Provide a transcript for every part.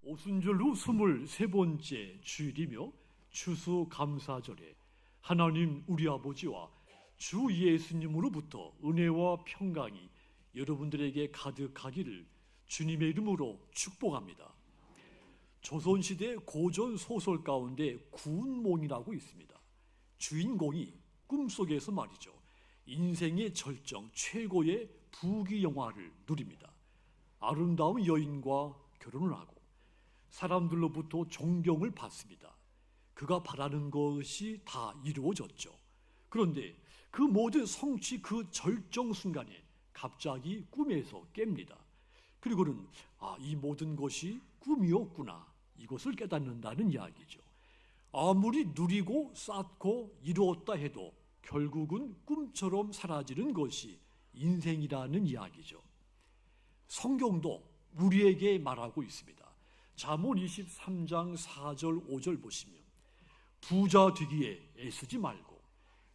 오순절 후 23번째 주일이며 추수감사절에 하나님 우리 아버지와 주 예수님으로부터 은혜와 평강이 여러분들에게 가득하기를 주님의 이름으로 축복합니다. 조선시대 고전 소설 가운데 구운몽이라고 있습니다. 주인공이 꿈속에서 말이죠, 인생의 절정, 최고의 부귀영화를 누립니다. 아름다운 여인과 결혼을 하고 사람들로부터 존경을 받습니다. 그가 바라는 것이 다 이루어졌죠. 그런데 그 모든 성취 그 절정 순간에 갑자기 꿈에서 깹니다. 그리고는 이 모든 것이 꿈이었구나, 이것을 깨닫는다는 이야기죠. 아무리 누리고 쌓고 이루었다 해도 결국은 꿈처럼 사라지는 것이 인생이라는 이야기죠. 성경도 우리에게 말하고 있습니다. 잠언 23장 4절 5절 보시면, 부자 되기에 애쓰지 말고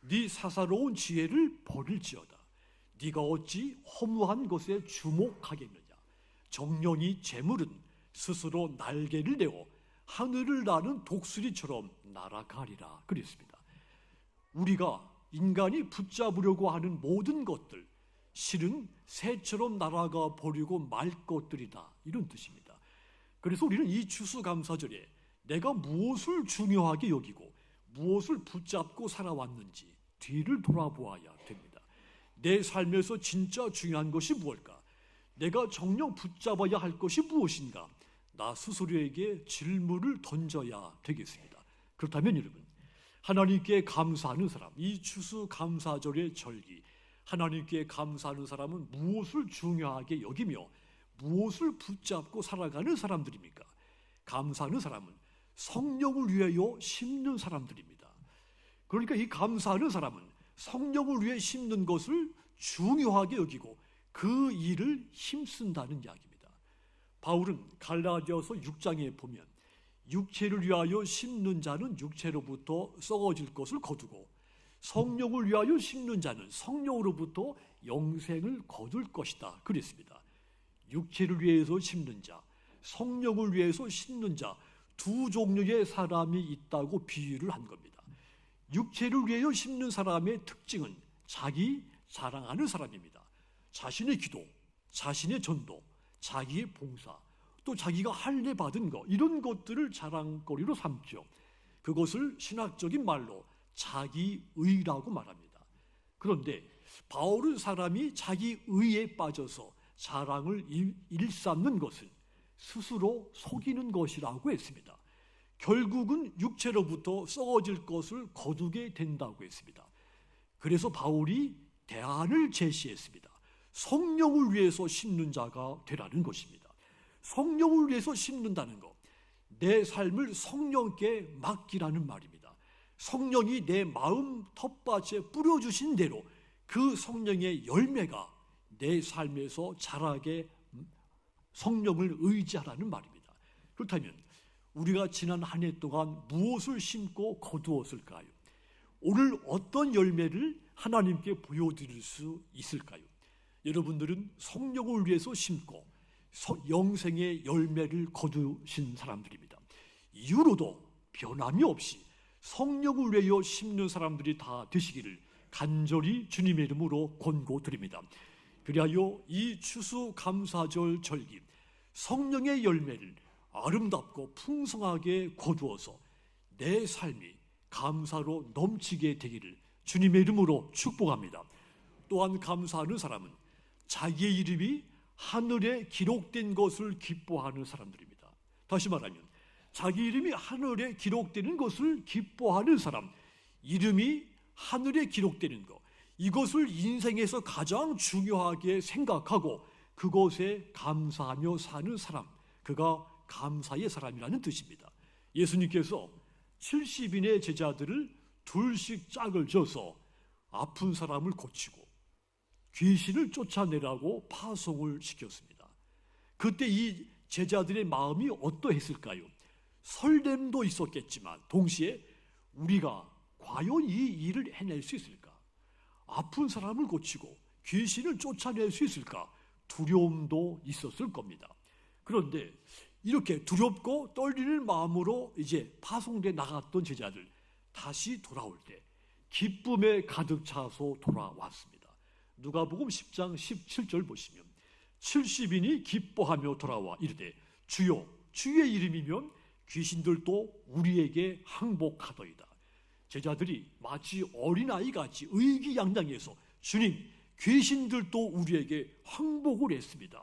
네 사사로운 지혜를 버릴지어다. 네가 어찌 허무한 것에 주목하겠느냐. 정령이 재물은 스스로 날개를 내어 하늘을 나는 독수리처럼 날아가리라 그랬습니다. 우리가 인간이 붙잡으려고 하는 모든 것들, 실은 새처럼 날아가 버리고 말 것들이다, 이런 뜻입니다. 그래서 우리는 이 추수감사절에 내가 무엇을 중요하게 여기고 무엇을 붙잡고 살아왔는지 뒤를 돌아보아야 됩니다. 내 삶에서 진짜 중요한 것이 무엇일까? 내가 정녕 붙잡아야 할 것이 무엇인가? 나 스스로에게 질문을 던져야 되겠습니다. 그렇다면 여러분, 하나님께 감사하는 사람, 이 추수감사절의 절기, 하나님께 감사하는 사람은 무엇을 중요하게 여기며 무엇을 붙잡고 살아가는 사람들입니까? 감사하는 사람은 성령을 위하여 심는 사람들입니다. 그러니까 이 감사하는 사람은 성령을 위해 심는 것을 중요하게 여기고 그 일을 힘쓴다는 이야기입니다. 바울은 갈라디아서 6장에 보면, 육체를 위하여 심는 자는 육체로부터 썩어질 것을 거두고 성령을 위하여 심는 자는 성령으로부터 영생을 거둘 것이다 그랬습니다. 육체를 위해서 심는 자, 성령을 위해서 심는 자, 두 종류의 사람이 있다고 비유를 한 겁니다. 육체를 위하여 심는 사람의 특징은 자기 자랑하는 사람입니다. 자신의 기도, 자신의 전도, 자기의 봉사, 또 자기가 할례 받은 것, 이런 것들을 자랑거리로 삼죠. 그것을 신학적인 말로 자기의라고 말합니다. 그런데 바울은 사람이 자기의에 빠져서 자랑을 일삼는 것은 스스로 속이는 것이라고 했습니다. 결국은 육체로부터 썩어질 것을 거두게 된다고 했습니다. 그래서 바울이 대안을 제시했습니다. 성령을 위해서 심는 자가 되라는 것입니다. 성령을 위해서 심는다는 것, 내 삶을 성령께 맡기라는 말입니다. 성령이 내 마음 텃밭에 뿌려주신 대로 그 성령의 열매가 내 삶에서 자라게 성령을 의지하라는 말입니다. 그렇다면 우리가 지난 한 해 동안 무엇을 심고 거두었을까요? 오늘 어떤 열매를 하나님께 보여드릴 수 있을까요? 여러분들은 성령을 위해서 심고 영생의 열매를 거두신 사람들입니다. 이후로도 변함이 없이 성령을 위하여 심는 사람들이 다 되시기를 간절히 주님의 이름으로 권고드립니다. 그리하여 이 추수감사절 절기, 성령의 열매를 아름답고 풍성하게 거두어서 내 삶이 감사로 넘치게 되기를 주님의 이름으로 축복합니다. 또한 감사하는 사람은 자기의 이름이 하늘에 기록된 것을 기뻐하는 사람들입니다. 다시 말하면 자기 이름이 하늘에 기록되는 것을 기뻐하는 사람, 이름이 하늘에 기록되는 것, 이것을 인생에서 가장 중요하게 생각하고 그것에 감사하며 사는 사람, 그가 감사의 사람이라는 뜻입니다. 예수님께서 70인의 제자들을 둘씩 짝을 져서 아픈 사람을 고치고 귀신을 쫓아내라고 파송을 시켰습니다. 그때 이 제자들의 마음이 어떠했을까요? 설렘도 있었겠지만 동시에 우리가 과연 이 일을 해낼 수 있을까? 아픈 사람을 고치고 귀신을 쫓아낼 수 있을까? 두려움도 있었을 겁니다. 그런데 이렇게 두렵고 떨리는 마음으로 이제 파송돼 나갔던 제자들 다시 돌아올 때 기쁨에 가득 차서 돌아왔습니다. 누가복음 10장 17절 보시면 70인이 기뻐하며 돌아와 이르되 주여 주의 이름이면 귀신들도 우리에게 항복하더이다. 제자들이 마치 어린아이같이 의기양양해서 주님 귀신들도 우리에게 항복을 했습니다.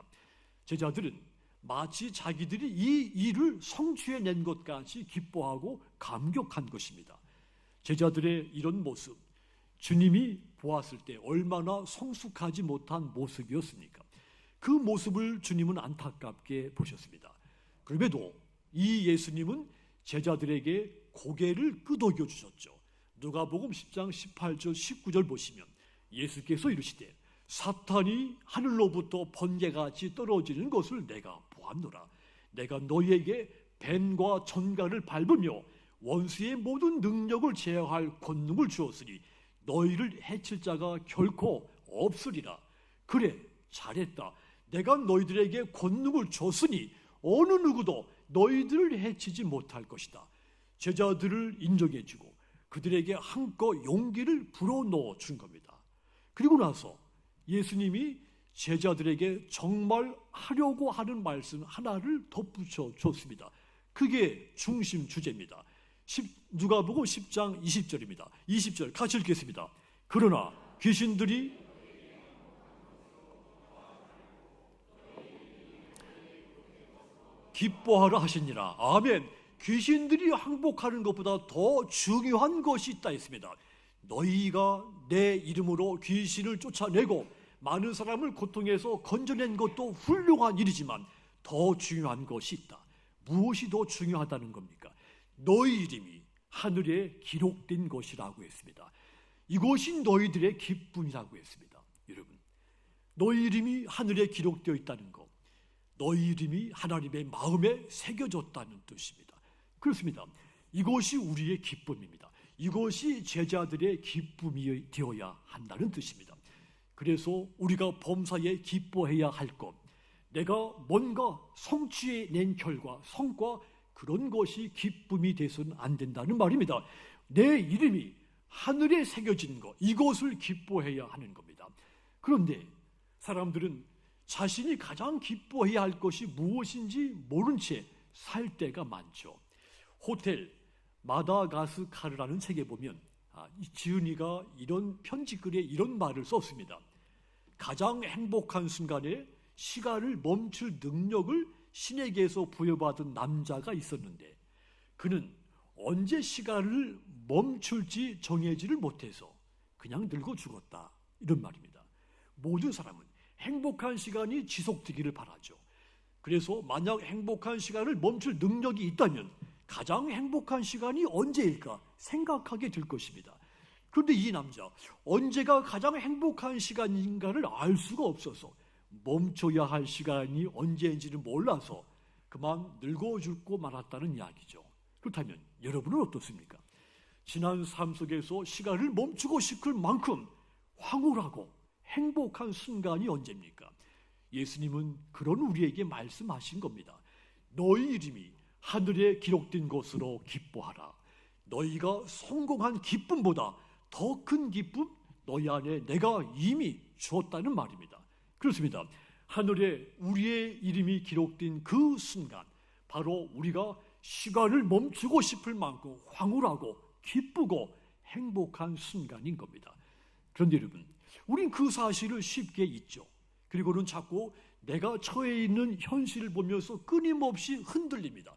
제자들은 마치 자기들이 이 일을 성취해낸 것같이 기뻐하고 감격한 것입니다. 제자들의 이런 모습, 주님이 보았을 때 얼마나 성숙하지 못한 모습이었습니까? 그 모습을 주님은 안타깝게 보셨습니다. 그럼에도 이 예수님은 제자들에게 고개를 끄덕여 주셨죠. 누가복음 10장 18절 19절 보시면 예수께서 이르시되 사탄이 하늘로부터 번개같이 떨어지는 것을 내가 보았노라. 내가 너희에게 뱀과 전갈을 밟으며 원수의 모든 능력을 제어할 권능을 주었으니 너희를 해칠 자가 결코 없으리라. 그래 잘했다. 내가 너희들에게 권능을 줬으니 어느 누구도 너희들을 해치지 못할 것이다. 제자들을 인정해주고 그들에게 한껏 용기를 불어넣어 준 겁니다. 그리고 나서 예수님이 제자들에게 정말 하려고 하는 말씀 하나를 덧붙여 줬습니다. 그게 중심 주제입니다. 누가복음 10장 20절입니다. 20절 같이 읽겠습니다. 그러나 귀신들이 기뻐하라 하시니라. 아멘. 귀신들이 항복하는 것보다 더 중요한 것이 있다 했습니다. 너희가 내 이름으로 귀신을 쫓아내고 많은 사람을 고통에서 건져낸 것도 훌륭한 일이지만 더 중요한 것이 있다. 무엇이 더 중요하다는 겁니까? 너희 이름이 하늘에 기록된 것이라고 했습니다. 이것이 너희들의 기쁨이라고 했습니다. 여러분, 너희 이름이 하늘에 기록되어 있다는 것, 너희 이름이 하나님의 마음에 새겨졌다는 뜻입니다. 그렇습니다. 이것이 우리의 기쁨입니다. 이것이 제자들의 기쁨이 되어야 한다는 뜻입니다. 그래서 우리가 범사에 기뻐해야 할 것, 내가 뭔가 성취해낸 결과, 성과, 그런 것이 기쁨이 돼서는 안 된다는 말입니다. 내 이름이 하늘에 새겨진 것, 이것을 기뻐해야 하는 겁니다. 그런데 사람들은 자신이 가장 기뻐해야 할 것이 무엇인지 모른 채 살 때가 많죠. 호텔 마다가스카르라는 책에 보면 지은이가 이런 편지글에 이런 말을 썼습니다. 가장 행복한 순간에 시간을 멈출 능력을 신에게서 부여받은 남자가 있었는데 그는 언제 시간을 멈출지 정해지를 못해서 그냥 늙어 죽었다. 이런 말입니다. 모든 사람은 행복한 시간이 지속되기를 바라죠. 그래서 만약 행복한 시간을 멈출 능력이 있다면 가장 행복한 시간이 언제일까 생각하게 될 것입니다. 그런데 이 남자 언제가 가장 행복한 시간인가를 알 수가 없어서 멈춰야 할 시간이 언제인지는 몰라서 그만 늙어 죽고 말았다는 이야기죠. 그렇다면 여러분은 어떻습니까? 지난 삶 속에서 시간을 멈추고 싶을 만큼 황홀하고 행복한 순간이 언제입니까? 예수님은 그런 우리에게 말씀하신 겁니다. 너희 이름이 하늘에 기록된 것으로 기뻐하라. 너희가 성공한 기쁨보다 더 큰 기쁨 너희 안에 내가 이미 주었다는 말입니다. 그렇습니다. 하늘에 우리의 이름이 기록된 그 순간 바로 우리가 시간을 멈추고 싶을 만큼 황홀하고 기쁘고 행복한 순간인 겁니다. 그런데 여러분, 우린 그 사실을 쉽게 잊죠. 그리고는 자꾸 내가 처해 있는 현실을 보면서 끊임없이 흔들립니다.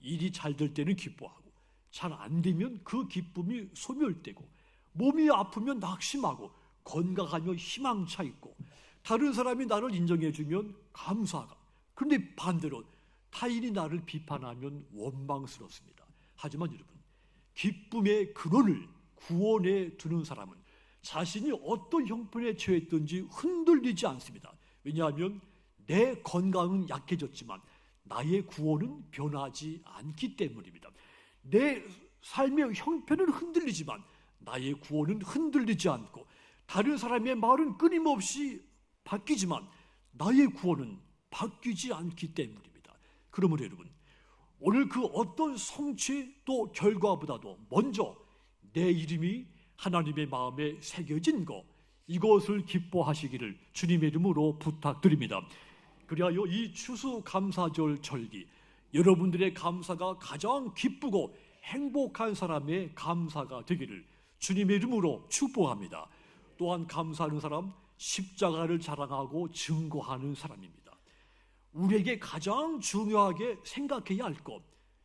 일이 잘 될 때는 기뻐하고 잘 안 되면 그 기쁨이 소멸되고 몸이 아프면 낙심하고 건강하며 희망차 있고 다른 사람이 나를 인정해주면 감사가. 그런데 반대로 타인이 나를 비판하면 원망스럽습니다. 하지만 여러분, 기쁨의 근원을 구원해 두는 사람은 자신이 어떤 형편에 처했든지 흔들리지 않습니다. 왜냐하면 내 건강은 약해졌지만 나의 구원은 변하지 않기 때문입니다. 내 삶의 형편은 흔들리지만 나의 구원은 흔들리지 않고 다른 사람의 말은 끊임없이 바뀌지만 나의 구원은 바뀌지 않기 때문입니다. 그러므로 여러분, 오늘 그 어떤 성취 또 결과보다도 먼저 내 이름이 하나님의 마음에 새겨진 것, 이것을 기뻐하시기를 주님의 이름으로 부탁드립니다. 그리하여 이 추수감사절 절기, 여러분들의 감사가 가장 기쁘고 행복한 사람의 감사가 되기를 주님의 이름으로 축복합니다. 또한 감사하는 사람, 십자가를 자랑하고 증거하는 사람입니다. 우리에게 가장 중요하게 생각해야 할 것,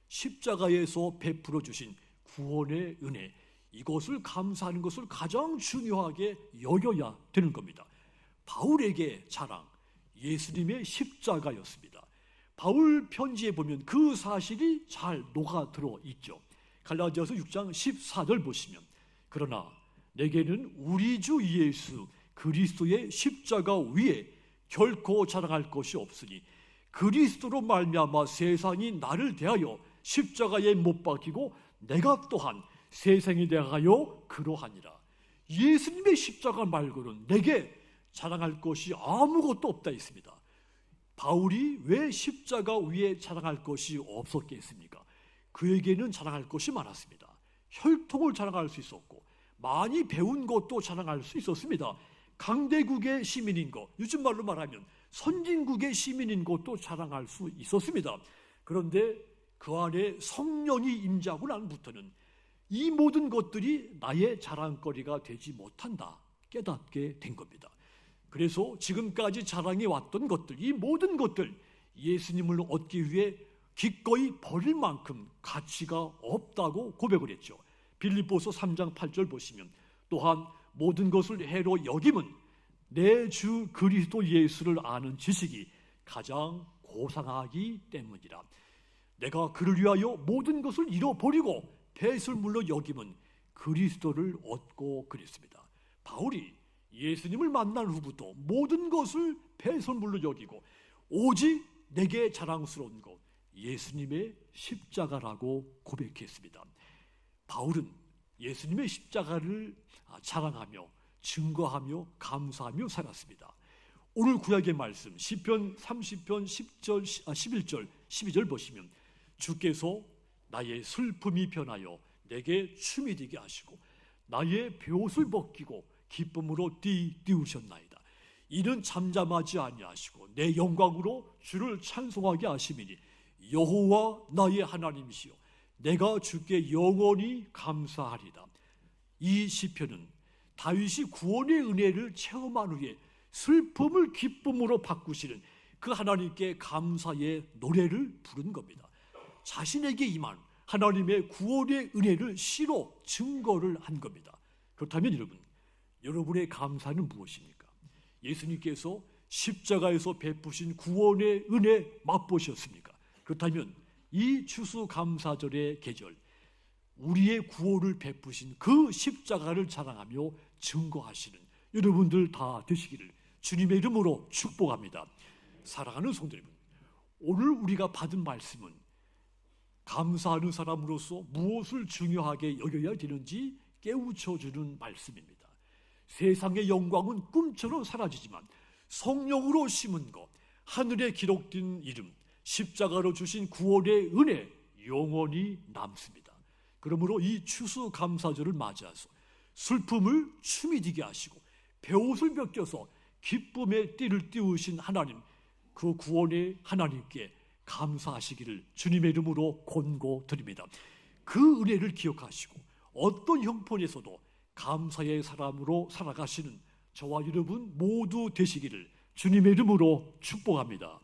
십자가에서 베풀어 주신 구원의 은혜, 이것을 감사하는 것을 가장 중요하게 여겨야 되는 겁니다. 바울에게 자랑, 예수님의 십자가였습니다. 바울 편지에 보면 그 사실이 잘 녹아들어 있죠. 갈라디아서 6장 14절 보시면, 그러나 내게는 우리 주 예수 그리스도의 십자가 위에 결코 자랑할 것이 없으니 그리스도로 말미암아 세상이 나를 대하여 십자가에 못 박히고 내가 또한 세상에 대하여 그러하니라. 예수님의 십자가 말고는 내게 자랑할 것이 아무것도 없다 했습니다. 바울이 왜 십자가 위에 자랑할 것이 없었겠습니까? 그에게는 자랑할 것이 많았습니다. 혈통을 자랑할 수 있었고 많이 배운 것도 자랑할 수 있었습니다. 강대국의 시민인 것, 요즘 말로 말하면 선진국의 시민인 것도 자랑할 수 있었습니다. 그런데 그 안에 성령이 임재하고 난부터는 이 모든 것들이 나의 자랑거리가 되지 못한다 깨닫게 된 겁니다. 그래서 지금까지 자랑해 왔던 것들, 이 모든 것들 예수님을 얻기 위해 기꺼이 버릴 만큼 가치가 없다고 고백을 했죠. 빌립보서 3장 8절 보시면, 또한 모든 것을 해로 여김은 내 주 그리스도 예수를 아는 지식이 가장 고상하기 때문이라. 내가 그를 위하여 모든 것을 잃어버리고 배설물로 여김은 그리스도를 얻고 그랬습니다. 바울이 예수님을 만난 후부터 모든 것을 배설물로 여기고 오직 내게 자랑스러운 것, 예수님의 십자가라고 고백했습니다. 바울은 예수님의 십자가를 자랑하며 증거하며 감사하며 살았습니다. 오늘 구약의 말씀 시편 30편 11절 12절 보시면, 주께서 나의 슬픔이 변하여 내게 춤이 되게 하시고 나의 벼옷을 벗기고 기쁨으로 띄우셨나이다. 이는 잠잠하지 아니하시고 내 영광으로 주를 찬송하게 하심이니 여호와 나의 하나님이시여 내가 주께 영원히 감사하리다. 이 시편은 다윗이 구원의 은혜를 체험한 후에 슬픔을 기쁨으로 바꾸시는 그 하나님께 감사의 노래를 부른 겁니다. 자신에게 임한 하나님의 구원의 은혜를 시로 증거를 한 겁니다. 그렇다면 여러분의 감사는 무엇입니까? 예수님께서 십자가에서 베푸신 구원의 은혜 맛보셨습니까? 그렇다면 이 추수감사절의 계절, 우리의 구원을 베푸신 그 십자가를 자랑하며 증거하시는 여러분들 다 되시기를 주님의 이름으로 축복합니다. 사랑하는 성도 여러분, 오늘 우리가 받은 말씀은 감사하는 사람으로서 무엇을 중요하게 여겨야 되는지 깨우쳐주는 말씀입니다. 세상의 영광은 꿈처럼 사라지지만 성령으로 심은 것, 하늘에 기록된 이름, 십자가로 주신 구원의 은혜 영원히 남습니다. 그러므로 이 추수감사절을 맞이해서 슬픔을 춤이 되게 하시고 벼옷을 벗겨서 기쁨의 띠를 띄우신 하나님, 그 구원의 하나님께 감사하시기를 주님의 이름으로 권고드립니다. 그 은혜를 기억하시고 어떤 형편에서도 감사의 사람으로 살아가시는 저와 여러분 모두 되시기를 주님의 이름으로 축복합니다.